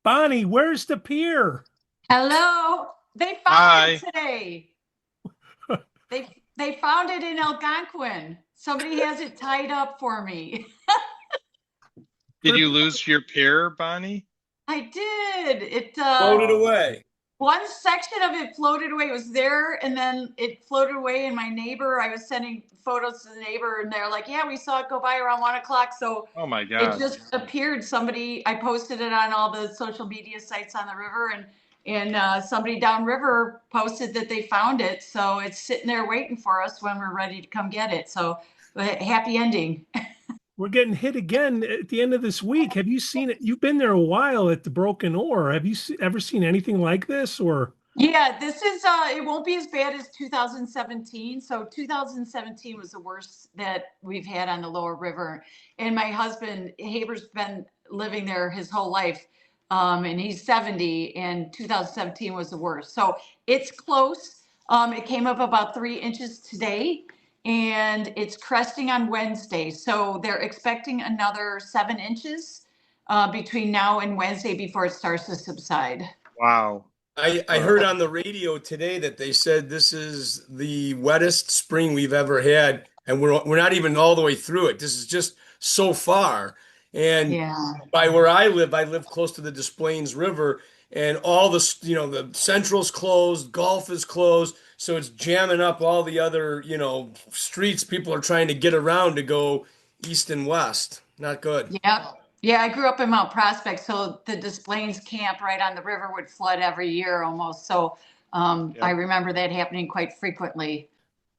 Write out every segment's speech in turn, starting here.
Bonnie, where's the pier? Hello. They found it Hi. today. They found it in Algonquin. Somebody has it tied up for me. Did For you lose your pair, Bonnie? I did. It Floated Oh, away. one section of it floated away. It was there and then it floated away and my neighbor, I was sending photos to the neighbor and they're like, yeah, we saw it go by around 1 o'clock. So oh my it God. just appeared. I posted it on all the social media sites on the river and somebody downriver posted that they found it. So it's sitting there waiting for us when we're ready to come get it. So happy ending. we're getting hit again at the end of this week. Have you seen it? You've been there a while at the Broken Oar. Have you ever seen anything like this? Or Yeah, this is it won't be as bad as 2017. So 2017 was the worst that we've had on the lower river. And my husband, Haber's been living there his whole life. And he's 70 and 2017 was the worst. So it's close. It came up about 3 inches today and it's cresting on Wednesday. So they're expecting another 7 inches between now and Wednesday before it starts to subside. Wow. I heard on the radio today that they said this is the wettest spring we've ever had, and we're not even all the way through it. This is just so far. And Yeah. by where I live close to the Des Plaines River, and all the Central's closed, Golf is closed, so it's jamming up all the other, streets people are trying to get around to go east and west. Not good. Yep. Yeah, I grew up in Mount Prospect, so the Des Plaines camp right on the river would flood every year almost. So I Yep. remember that happening quite frequently.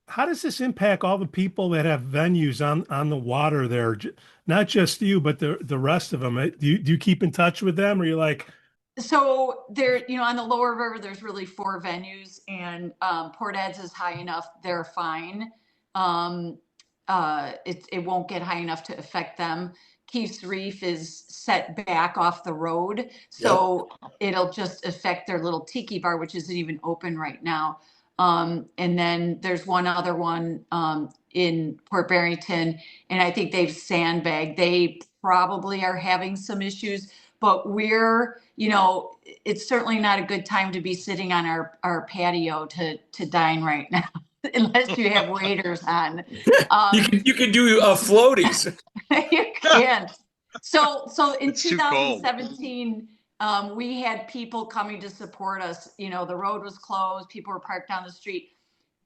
how does this impact all the people that have venues on the water there? Not just you, but the rest of them. Do you keep in touch with them, or you like, So there, on the lower river, there's really four venues, and Port Ed's is high enough; they're fine. Um, it won't get high enough to affect them. Keith's Reef is set back off the road, Yep. so it'll just affect their little tiki bar, which isn't even open right now. And then there's one other one in Port Barrington, and I think they've sandbagged. They probably are having some issues, but it's certainly not a good time to be sitting on our patio to dine right now, unless you have waiters on. You Um, can you can do floaties. you can. So in It's too cold. 2017, we had people coming to support us. The road was closed. People were parked down the street.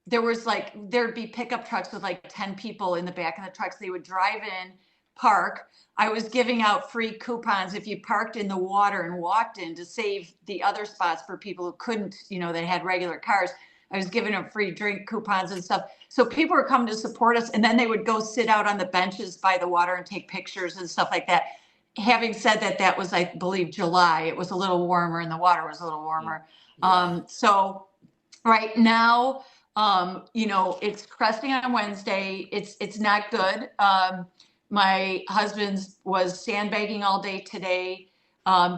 There'd be pickup trucks with like 10 people in the back of the trucks. They would drive in, park. I was giving out free coupons if you parked in the water and walked in to save the other spots for people who couldn't, that had regular cars. I was giving them free drink coupons and stuff. So people were coming to support us, and then they would go sit out on the benches by the water and take pictures and stuff like that. Having said that, that was, I believe, July. It was a little warmer and the water was a little warmer. Yeah. So right now, it's cresting on Wednesday. It's not good. My husband's was sandbagging all day today,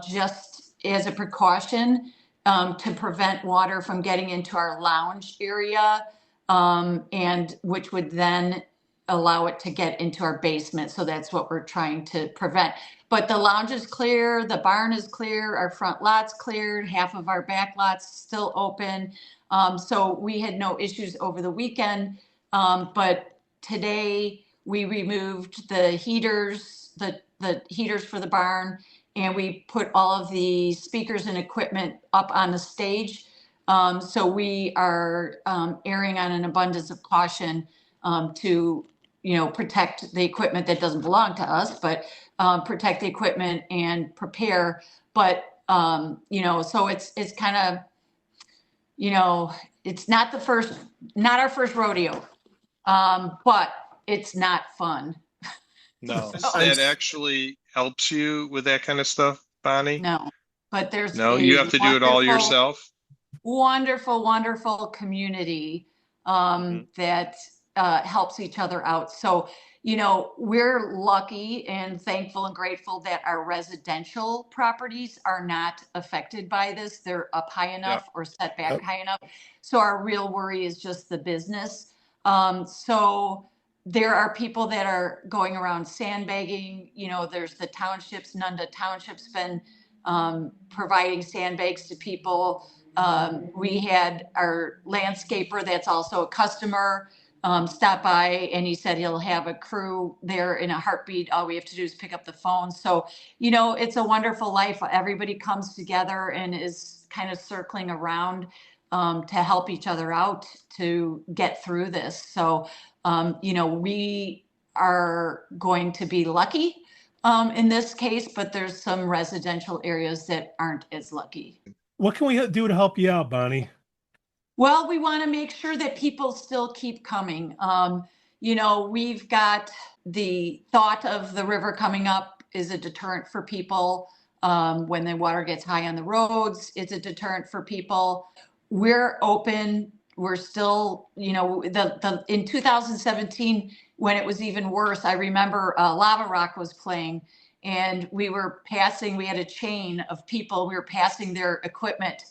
just as a precaution, to prevent water from getting into our lounge area, and which would then allow it to get into our basement. So that's what we're trying to prevent. But the lounge is clear, the barn is clear, our front lot's cleared, half of our back lot's still open. So we had no issues over the weekend. But today we removed the heaters for the barn, and we put all of the speakers and equipment up on the stage. So we are erring on an abundance of caution, to protect the equipment that doesn't belong to us, but protect the equipment and prepare. But so it's kind of, it's not our first rodeo, but it's not fun. No. I'm That actually helps you with that kind of stuff, Bonnie? No, but there's No, you a have to do it all wonderful, yourself. wonderful, wonderful community Hmm. that helps each other out. So, we're lucky and thankful and grateful that our residential properties are not affected by this. They're up high Yep. enough or set back Yep. high enough. So our real worry is just the business. So there are people that are going around sandbagging. There's the townships. Nunda Township's been providing sandbags to people. We had our landscaper that's also a customer stop by, and he said he'll have a crew there in a heartbeat. All we have to do is pick up the phone. So, it's a wonderful life. Everybody comes together and is kind of circling around to help each other out to get through this. So, we are going to be lucky in this case, but there's some residential areas that aren't as lucky. What can we do to help you out, Bonnie? Well, we want to make sure that people still keep coming. We've got the thought of the river coming up is a deterrent for people. When the water gets high on the roads, it's a deterrent for people. We're open. We're still, in 2017, when it was even worse, I remember Lava Rock was playing, and we had a chain of people. We were passing their equipment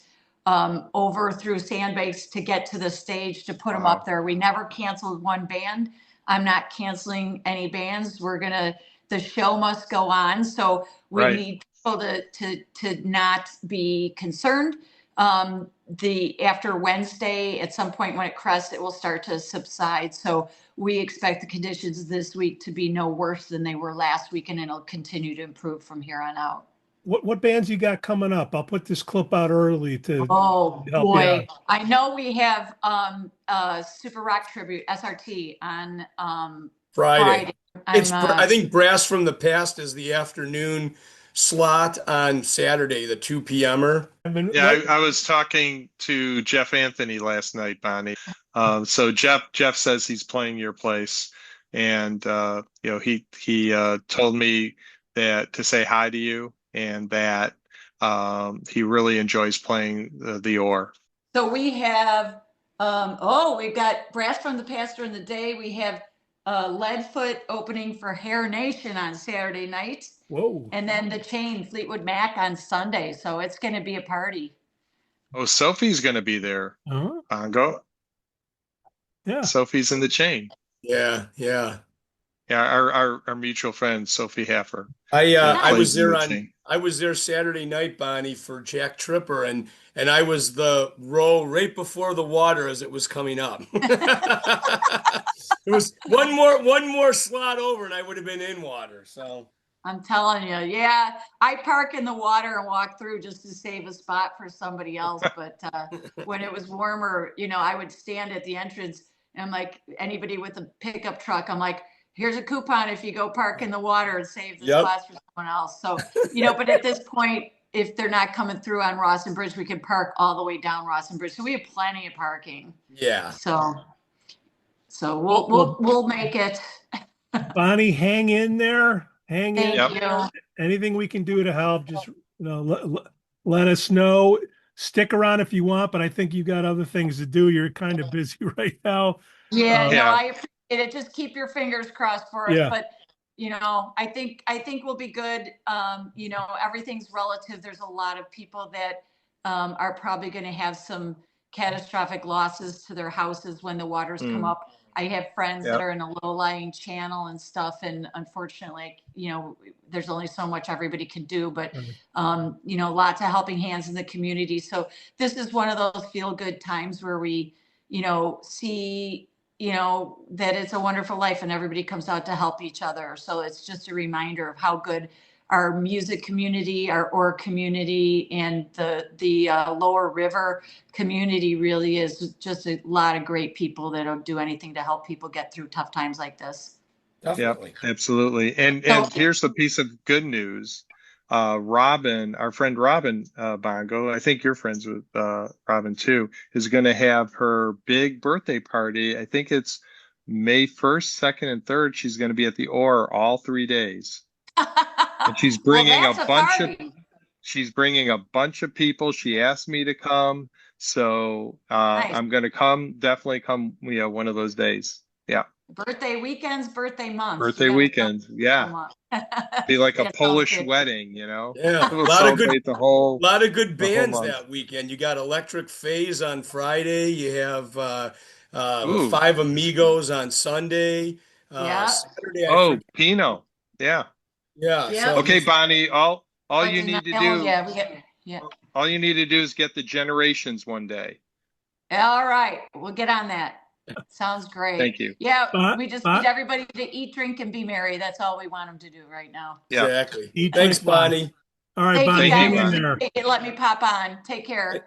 over through sandbags to get to the stage to put them up there. We never canceled one band. I'm not canceling any bands. The show must go on. So we need people to not be concerned. After Wednesday, at some point when it crests, it will start to subside. So we expect the conditions this week to be no worse than they were last week, and it'll continue to improve from here on out. What bands you got coming up? I'll put this clip out early to Oh help you out. boy, I know we have Super Rock Tribute SRT on Friday. Friday. I think Brass from the Past is the afternoon slot on Saturday, the 2 p.m.er. Yeah, I was talking to Jeff Anthony last night, Bonnie. So Jeff says he's playing your place, and he told me that to say hi to you, and that he really enjoys playing the Oar. So we have we've got Brass from the Past during the day. We have Leadfoot opening for Hair Nation on Saturday night. Whoa. And then the Chain, Fleetwood Mac on Sunday. So it's going to be a party. Oh, Sophie's going to be there. Bongo. Yeah. Sophie's in the Chain. Yeah. Our mutual friend Sophie Haffer. I was there Saturday night, Bonnie, for Jack Tripper, and I was the row right before the water as it was coming up. It was one more slot over, and I would have been in water. So I'm telling you, yeah, I park in the water and walk through just to save a spot for somebody else. But when it was warmer, I would stand at the entrance, and I'm like, anybody with a pickup truck, I'm like, here's a coupon if you go park in the water and save the spots for someone else. So, but at this point, if they're not coming through on Rossin Bridge, we can park all the way down Rossin Bridge. So we have plenty of parking. Yeah. So we'll make it. Bonnie, hang in there. Hang in. Thank you. Anything we can do to help, just let us know. Stick around if you want, but I think you got other things to do. You're kind of busy right now. Yeah, no, I appreciate it. Just keep your fingers crossed for us. Yeah. But I think we'll be good. Everything's relative. There's a lot of people that are probably going to have some catastrophic losses to their houses when the waters come up. I have friends that are in a low-lying channel and stuff, and unfortunately, there's only so much everybody can do, but lots of helping hands in the community. So this is one of those feel-good times where we, see, that it's a wonderful life and everybody comes out to help each other. So it's just a reminder of how good our music community, our Oar community, and the lower river community really is. Just a lot of great people that'll do anything to help people get through tough times like this. Definitely. Yep, absolutely. And here's the piece of good news. Robin, our friend Robin Bongo, I think you're friends with Robin too, is going to have her big birthday party. I think it's May 1st, 2nd, and 3rd. She's going to be at the Oar all 3 days. And she's bringing she's bringing a bunch of people. She asked me to come. So Nice. I'm going to definitely come, one of those days. Yeah. Birthday weekends, birthday months. Birthday weekends. Yeah. Be like a Polish wedding, Yeah. We'll celebrate the whole. lot of good bands month. that weekend. You got Electric Phase on Friday. You have the Five Amigos on Sunday. Yeah. Saturday, Pino. Yeah. Yeah. Yeah. So Okay, Bonnie, I'll All Like you in need to Iowa, do, yeah, we get, yeah. all you need to do is get the generations one day. All right, we'll get on that. Sounds great. Thank you. Yeah, But we just but need everybody to eat, drink, and be merry. That's all we want them to do right now. Yeah. Exactly. eat, Thanks, drink, fun. Bonnie. All right, Thank Bonnie, you Thank you, hang in guys. Bonnie. there. Let me pop on. Take care.